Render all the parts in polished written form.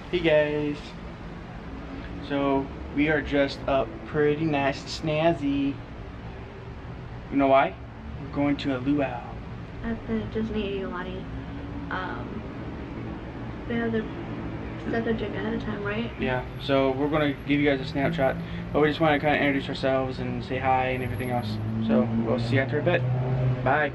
Hey guys, so we are dressed up pretty nice and snazzy. You know why? We're going to a luau. At the Disney Aulani. They have to set the jig ahead of time, right? Yeah, so we're going to give you guys a snapshot, but we just want to kind of introduce ourselves and say hi and everything else. So we'll see you after a bit. Bye.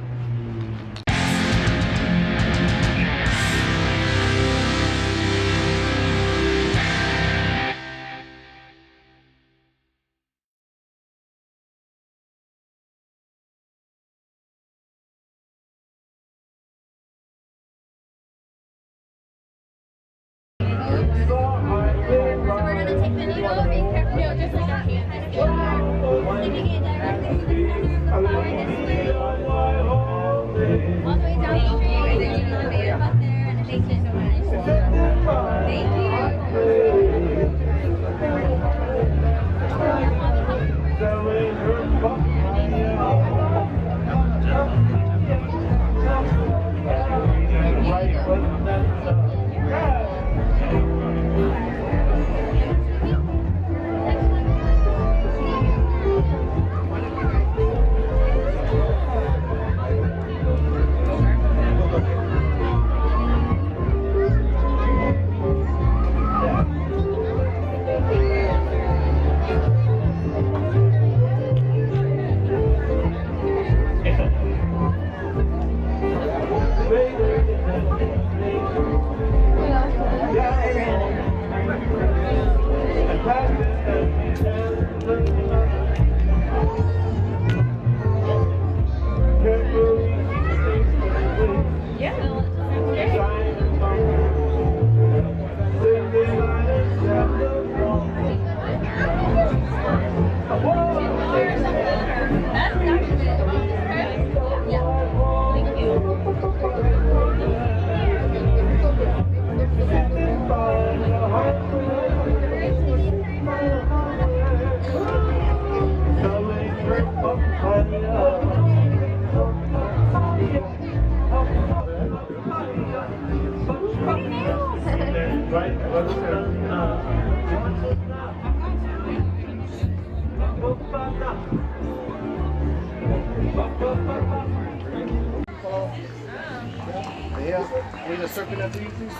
Need a serpent after you, please?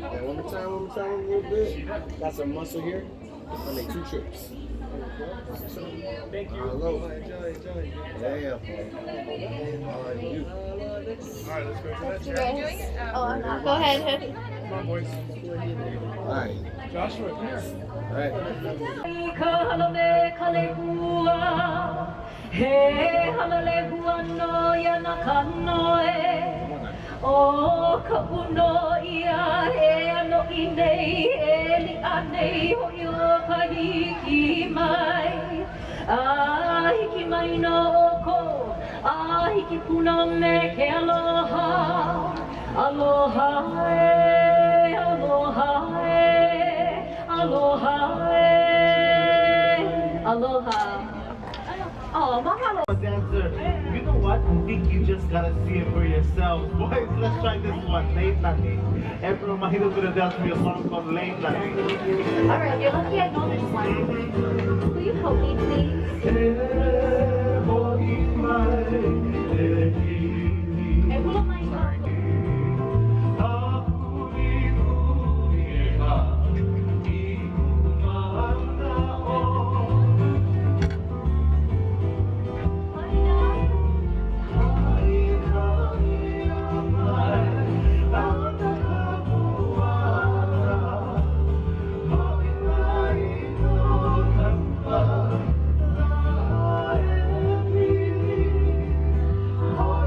Yeah, one more time, a little bit. Got some muscle here. I make 2 trips. Thank you. Hello. Enjoy. Yeah. You. Alright, let's go to that chair. Oh, I'm not. Go ahead. Come on, boys. Alright. Joshua, come here. Alright. O kapuno ia e ano I nei e li anei ho I o ka hiki mai a hiki mai no oko a hiki puna me ke aloha aloha e aloha e aloha e aloha. Oh, mahalo. Dancer, you know what? I think you just gotta see it for yourselves. Boys, let's try this one. Late Lani. Everyone, Mahito's gonna dance me a song called Late Lani. Alright, you're lucky I know this one. Will you help me, please? Hey, who am I? Oh,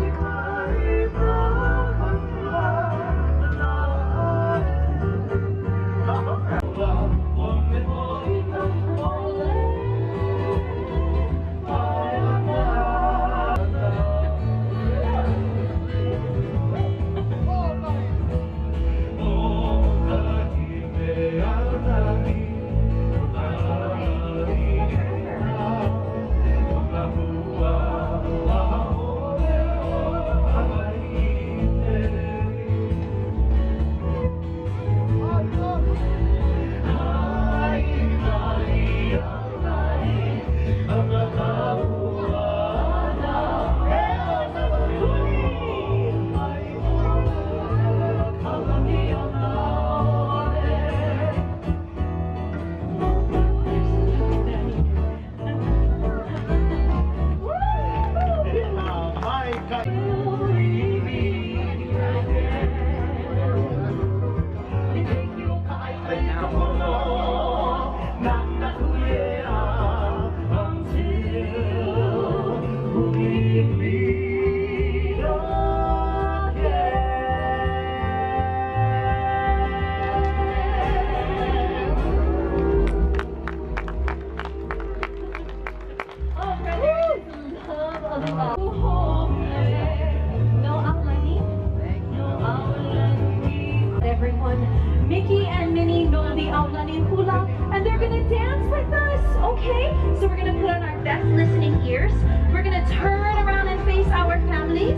Everyone, Mickey and Minnie know the Aulani Hula, and they're gonna dance with us, okay? So we're gonna put on our best listening ears. We're gonna turn around and face our families,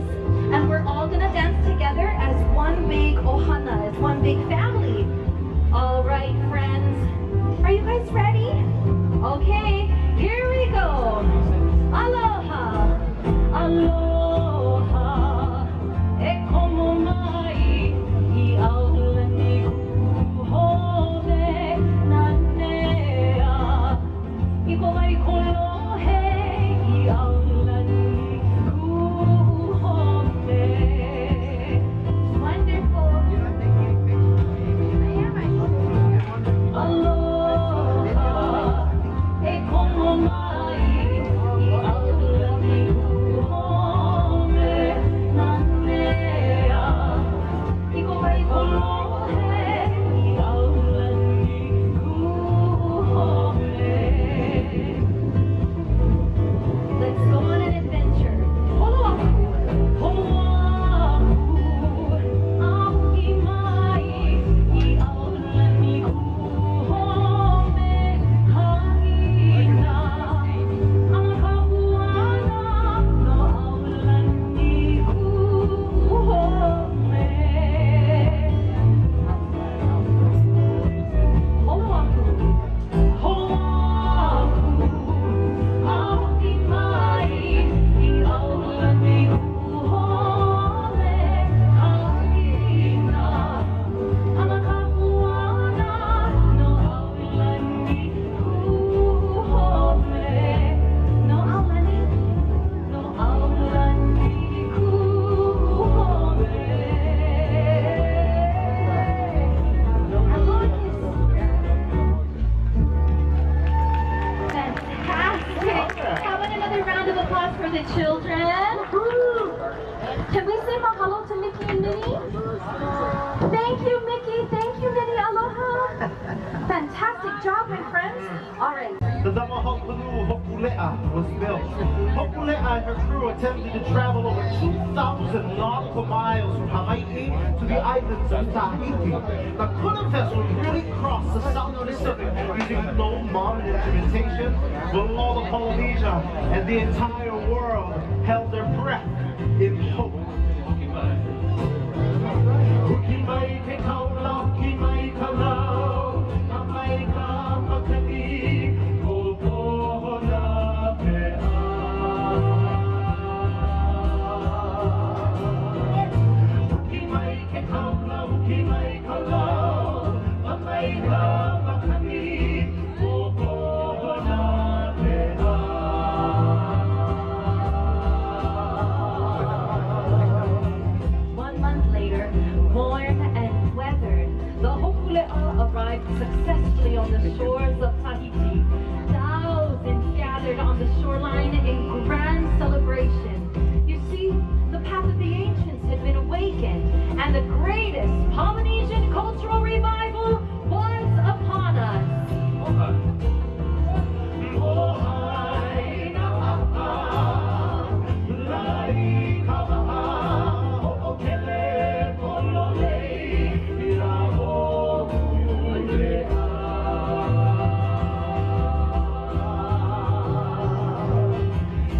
and we're all gonna dance together as one big ohana, as one big family. All right, friends, are you guys ready? Okay, here we go. Aloha, aloha, e como mai, I Aulani kuhove nanea, I komai kolohe, I Aulani kuhove. Wonderful. Aloha, e como mai, I Aulani kuhove nanea, I komai kolohe, I Aulani kuhove. Let's go on an adventure. Oahu, Oahu, ahi mai, I Aulani kuhove, haina, ang kahuana no Aulani kuhove. Oahu, Oahu, ahi mai, I Aulani kuhove, haina, ang kahuana no Aulani kuhove. No Aulani, no Aulani kuhove. Fantastic! How about another round of applause for the children? Can we say mahalo to Mickey and Minnie? Thank you, Mickey. Thank you, Minnie. Aloha. Fantastic job, my friends. All right. The Damahokulu Hokulea was built. Hokulea and her crew attempted to travel over 2,000 nautical miles from Hawaii to the islands of Tahiti. The Hula vessel really crossed the South Pacific using no modern instrumentation, but all of Polynesia and the entire world held their breath in hope. Hukimai ke kaulau, kimai kaulau, kamai ka makani, kopohona pea. Hukimai ke kaulau, kimai kaulau, kamai ka makani, kopohona pea. 1 month later, worn and weathered, the Hokulea arrived successfully on the shores of Tahiti. Thousands gathered on the shoreline in grand celebration. You see, the path of the ancients had been awakened, and the greatest Polynesian cultural revival was upon us.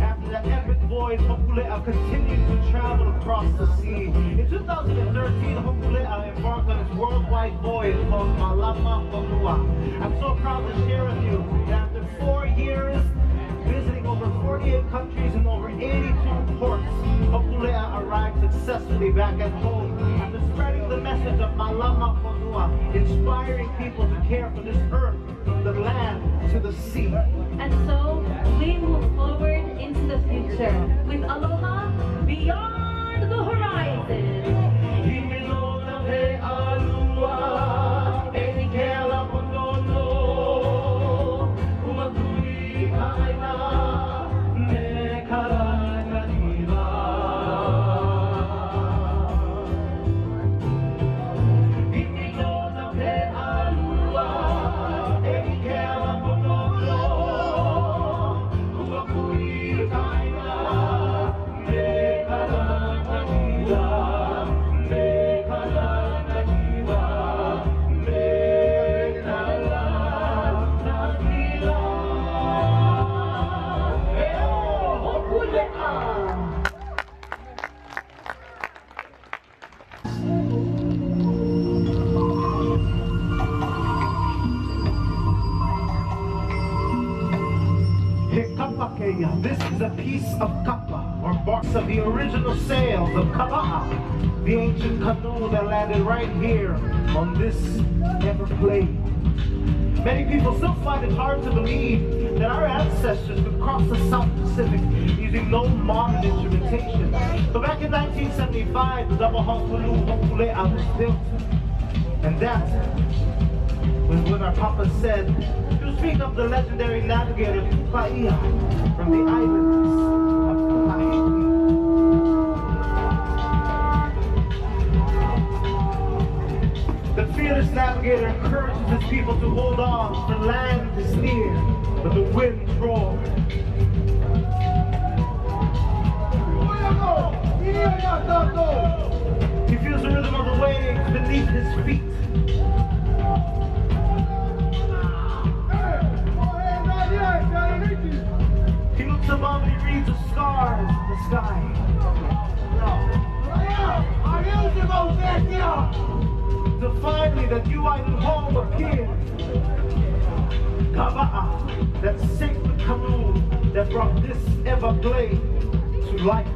After that epic voyage, Hokulea continued to travel across the sea. In 2013, Hokulea embarked on its worldwide voyage called Ka Waa Luau. I'm so proud to share with you that after 4 years, visiting over 48 countries and over 82 ports, Hokulea arrived successfully back at home after spreading the message of Ka Waa Luau, inspiring people to care for this earth, from the land to the sea. And so we move forward into the future with aloha beyond remains of the original sails of Ka Waa, the ancient canoe that landed right here on this Everglades. Many people still find it hard to believe that our ancestors could cross the South Pacific using no modern instrumentation. But back in 1975, the double hull Hula was built. And that was when our Papa said to speak of the legendary navigator Ka Waa from the islands of Hawaii. The fearless navigator encourages his people to hold on, for land is near, but the winds roar. He feels the rhythm of the waves beneath his feet. He looks above and he reads the stars in the sky. Till finally that new island home appears. Ka Waa, that sacred canoe that brought this Everglade to life.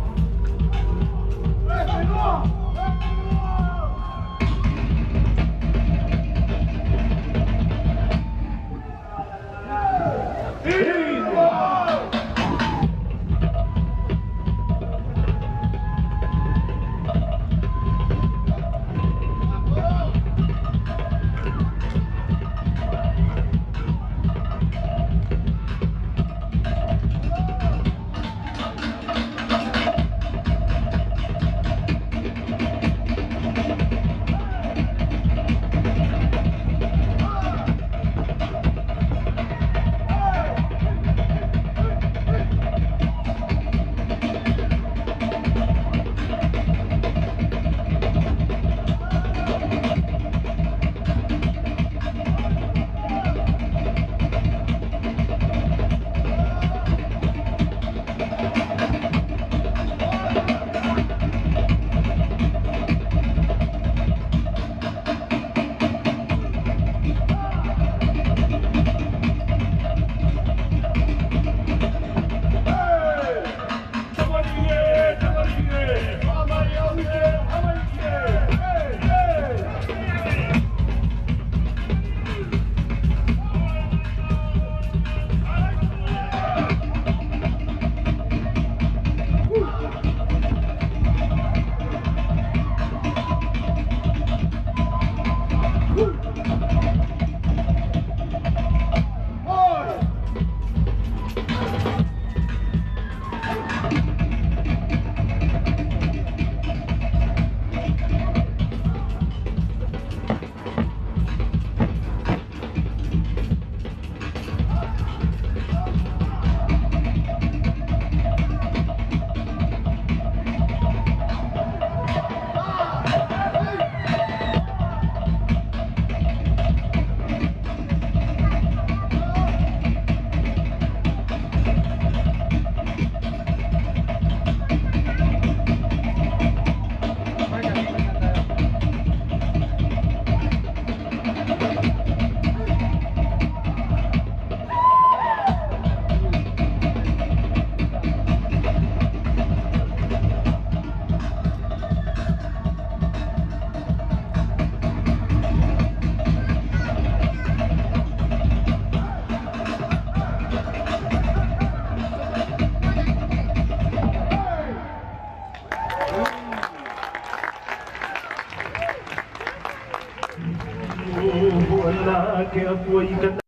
Wala kaya po